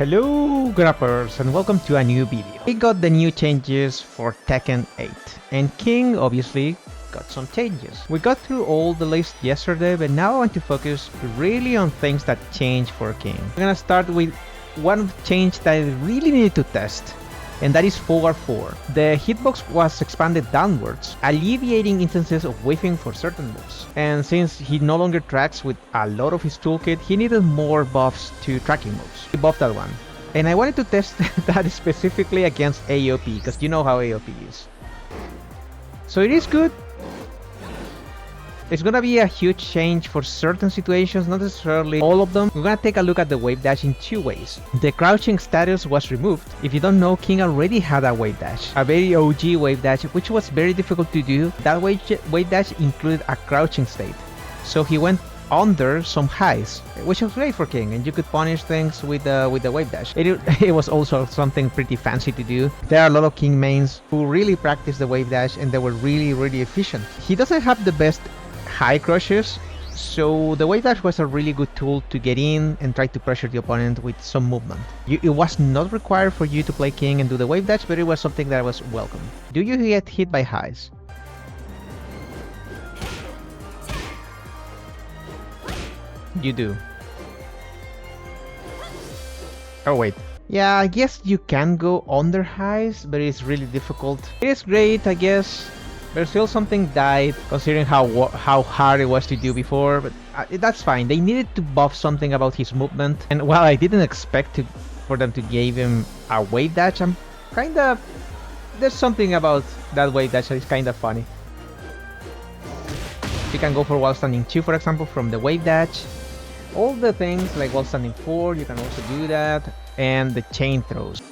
Hello grappers and welcome to a new video. We got the new changes for Tekken 8 and King obviously got some changes. We got through all the list yesterday, but now I want to focus really on things that change for King. We're gonna start with one change that I really needed to test, and that is forward 4. The hitbox was expanded downwards, alleviating instances of whiffing for certain moves. And since he no longer tracks with a lot of his toolkit, he needed more buffs to tracking moves. He buffed that one. And I wanted to test that specifically against AOP, because you know how AOP is. So it is good. It's gonna be a huge change for certain situations, not necessarily all of them. We're gonna take a look at the wave dash in two ways. The crouching status was removed. If you don't know, King already had a wave dash, a very OG wave dash, which was very difficult to do. That wave dash included a crouching state, so he went under some highs, which was great for King, and you could punish things with the wave dash. It was also something pretty fancy to do. There are a lot of King mains who really practice the wave dash, and they were really efficient. He doesn't have the best high crushes, so the wave dash was a really good tool to get in and try to pressure the opponent with some movement. It was not required for you to play King and do the wave dash, but it was something that was welcome. Do you get hit by highs? You do. Oh wait. Yeah, I guess you can go under highs, but it's really difficult. It is great, I guess. But still something died, considering how hard it was to do before, but that's fine. They needed to buff something about his movement, and while I didn't expect for them to give him a wave dash, there's something about that wave dash that is kinda funny. You can go for wall standing 2, for example, from the wave dash. All the things like wall standing 4, you can also do that, and the chain throws.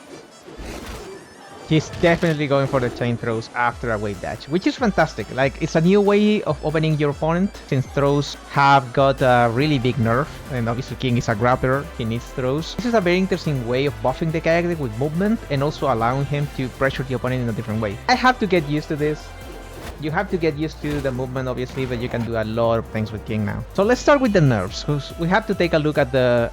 He's definitely going for the chain throws after a wave dash, which is fantastic. Like, it's a new way of opening your opponent, since throws have got a really big nerf, and obviously King is a grappler, he needs throws. This is a very interesting way of buffing the character with movement, and also allowing him to pressure the opponent in a different way. I have to get used to this. You have to get used to the movement, obviously, but you can do a lot of things with King now. So let's start with the nerfs, because we have to take a look at the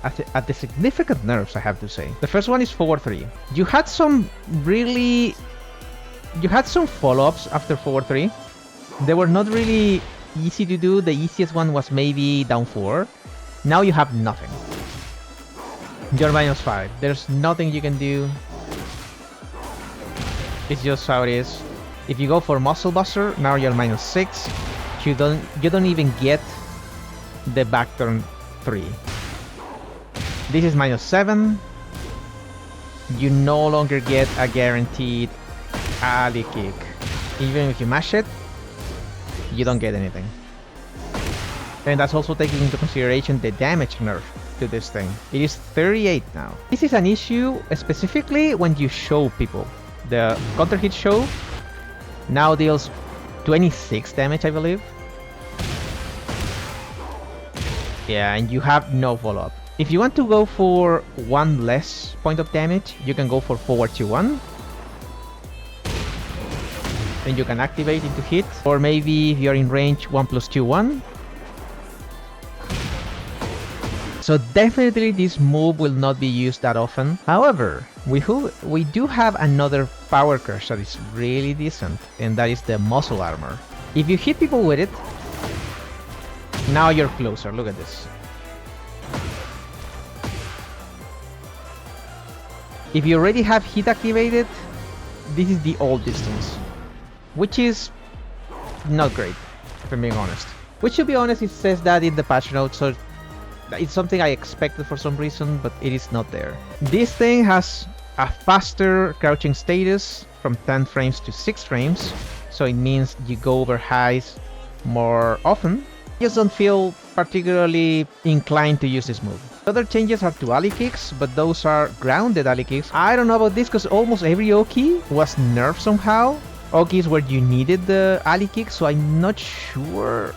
significant nerfs, I have to say. The first one is forward 3. You had some follow-ups after forward 3. They were not really easy to do. The easiest one was maybe down 4. Now you have nothing. You're -5. There's nothing you can do. It's just how it is. If you go for Muscle Buster, now you're -6. You don't even get the back turn 3. This is -7. You no longer get a guaranteed alley kick. Even if you mash it, you don't get anything. And that's also taking into consideration the damage nerf to this thing. It is 38 now. This is an issue specifically when you show people. The counter hit show now deals 26 damage, I believe. Yeah, and you have no follow-up. If you want to go for one less point of damage, you can go for forward 2-1. Then you can activate into hit. Or maybe if you're in range, 1+2-1. So definitely this move will not be used that often. However, we do have another power crush that is really decent, and that is the muscle armor. If you hit people with it, now you're closer. Look at this. If you already have hit activated, this is the old distance, which is not great, if I'm being honest. Which, to be honest, it says that in the patch notes, so it's something I expected for some reason, but it is not there. This thing has a faster crouching status from 10 frames to 6 frames, so it means you go over highs more often. You just don't feel particularly inclined to use this move. Other changes are to alley kicks, but those are grounded alley kicks. I don't know about this because almost every Oki was nerfed somehow. Okis where you needed the alley kick, so I'm not sure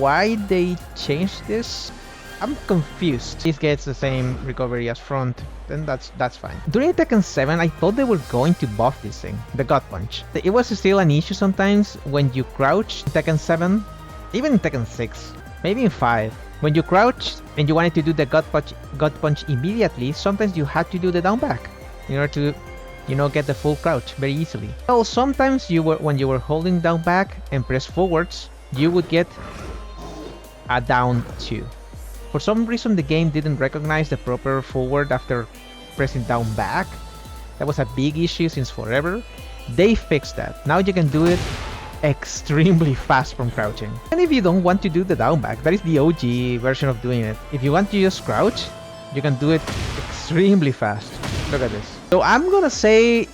why they changed this. I'm confused. This gets the same recovery as front, then that's fine. During Tekken 7, I thought they were going to buff this thing, the gut punch. It was still an issue sometimes when you crouch in Tekken 7, even in Tekken 6, maybe in 5. When you crouch and you wanted to do the gut punch immediately, sometimes you had to do the down back in order to, you know, get the full crouch very easily. Well, sometimes when you were holding down back and press forwards, you would get a down 2. For some reason, the game didn't recognize the proper forward after pressing down back. That was a big issue since forever. They fixed that. Now you can do it extremely fast from crouching. And if you don't want to do the down back, that is the OG version of doing it. If you want to just crouch, you can do it extremely fast. Look at this. So I'm gonna say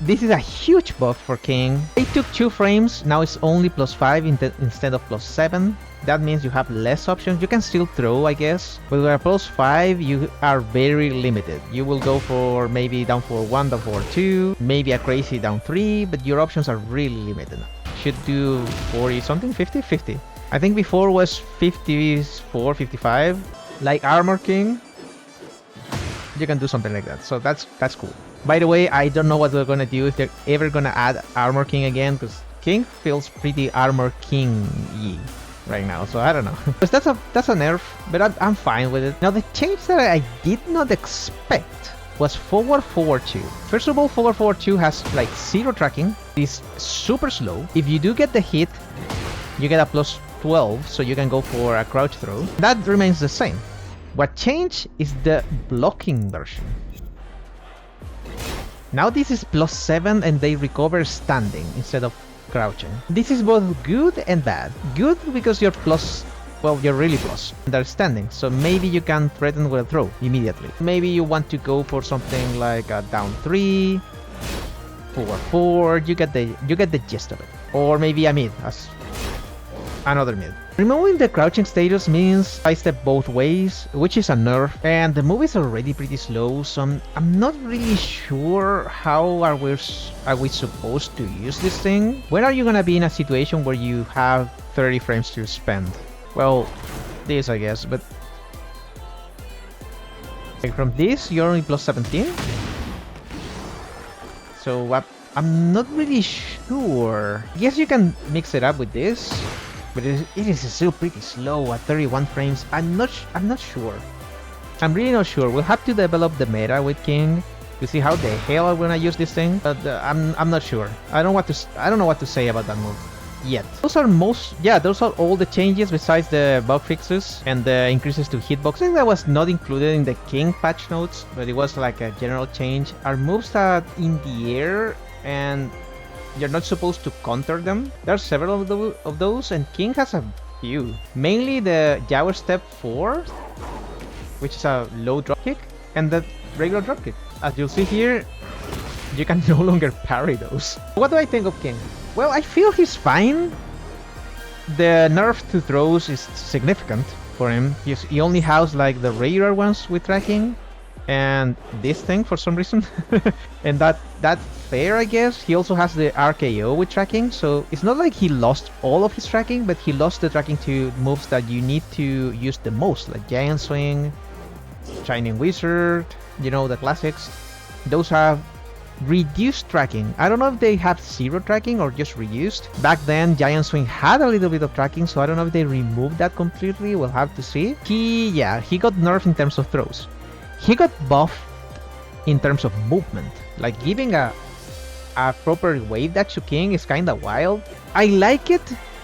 this is a huge buff for King. They took 2 frames, now it's only +5 instead of +7. That means you have less options. You can still throw, I guess, but with a +5 you are very limited. You will go for maybe down 4-1, down 4-2, maybe a crazy down 3, but your options are really limited. Should do 40 something, 50. I think before was 54, 55. Like Armor King, you can do something like that. So that's cool. By the way, I don't know what they're gonna do, if they're ever gonna add Armor King again, because King feels pretty Armor King-y right now, so I don't know. Because that's a nerf, but I'm fine with it. Now the change that I did not expect was forward 2. First of all, forward 2 has like 0 tracking. It's super slow. If you do get the hit, you get a +12, so you can go for a crouch throw. That remains the same. What changed is the blocking version. Now this is +7 and they recover standing instead of crouching. This is both good and bad. Good because you're you're really plus. They're standing, so maybe you can threaten with a throw immediately. Maybe you want to go for something like a down 3, forward 4. You get the gist of it. Or maybe a mid, as another mid. Removing the crouching status means I step both ways, which is a nerf, and the move is already pretty slow, so I'm not really sure how are we supposed to use this thing. When are you gonna be in a situation where you have 30 frames to spend? Well, this I guess, but like from this you're only +17. So I'm not really sure. I guess you can mix it up with this. But it is still pretty slow at 31 frames. I'm not sure. I'm really not sure. We'll have to develop the meta with King to see how the hell I'm gonna use this thing. But I'm not sure. I don't know what to say about that move yet. Those are all the changes besides the bug fixes and the increases to hitbox. I think that was not included in the King patch notes, but it was like a general change. Our moves are in the air and you're not supposed to counter them. There are several of those, and King has a few. Mainly the Jaguar Step 4, which is a low dropkick, and the regular dropkick. As you'll see here, you can no longer parry those. What do I think of King? Well, I feel he's fine. The nerf to throws is significant for him. He only has like the regular ones with tracking, and this thing for some reason. And that's fair, I guess. He also has the RKO with tracking, so it's not like he lost all of his tracking, but he lost the tracking to moves that you need to use the most, like Giant Swing, Shining Wizard, you know, the classics. Those have reduced tracking. I don't know if they have 0 tracking or just reduced. Back then, Giant Swing had a little bit of tracking, so I don't know if they removed that completely. We'll have to see. He got nerfed in terms of throws. He got buffed in terms of movement. Like giving a proper wave dash to King is kinda wild. I like it,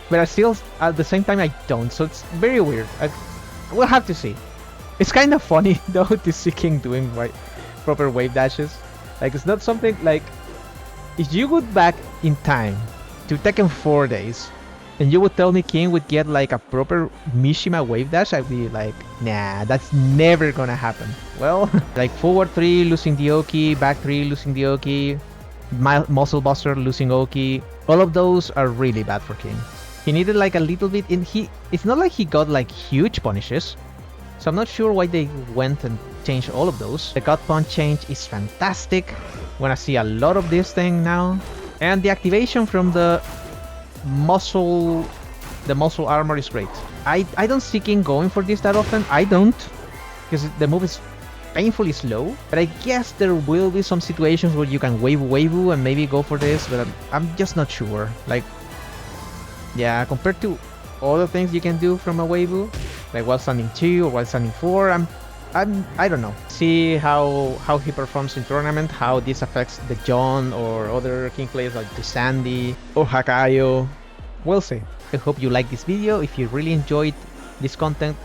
but I still, at the same time, I don't. So it's very weird. We'll have to see. It's kind of funny though to see King doing proper wave dashes. Like it's not something like, if you go back in time to Tekken 4 days and you would tell me King would get like a proper Mishima wave dash, I'd be like, nah, that's never gonna happen. Well, like forward 3 losing the Oki, back 3 losing the Oki, Muscle Buster losing Oki, all of those are really bad for King. He needed like a little bit, it's not like he got like huge punishes, so I'm not sure why they went and changed all of those. The gut punch change is fantastic. Wanna see a lot of this thing now. And the activation from the muscle armor is great. I don't see King going for this that often. I don't, because the move is painfully slow, but I guess there will be some situations where you can WAVU and maybe go for this, but I'm just not sure. Like, yeah, compared to all the things you can do from a WAVU, like while standing 2 or while standing 4. I don't know. See how he performs in tournament, how this affects the John or other king players like the Sandy or Hakayo. We'll see. I hope you like this video. If you really enjoyed this content,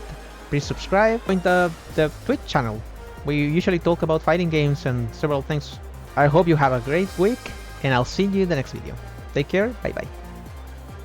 please subscribe. Join the Twitch channel. We usually talk about fighting games and several things. I hope you have a great week, and I'll see you in the next video. Take care. Bye bye.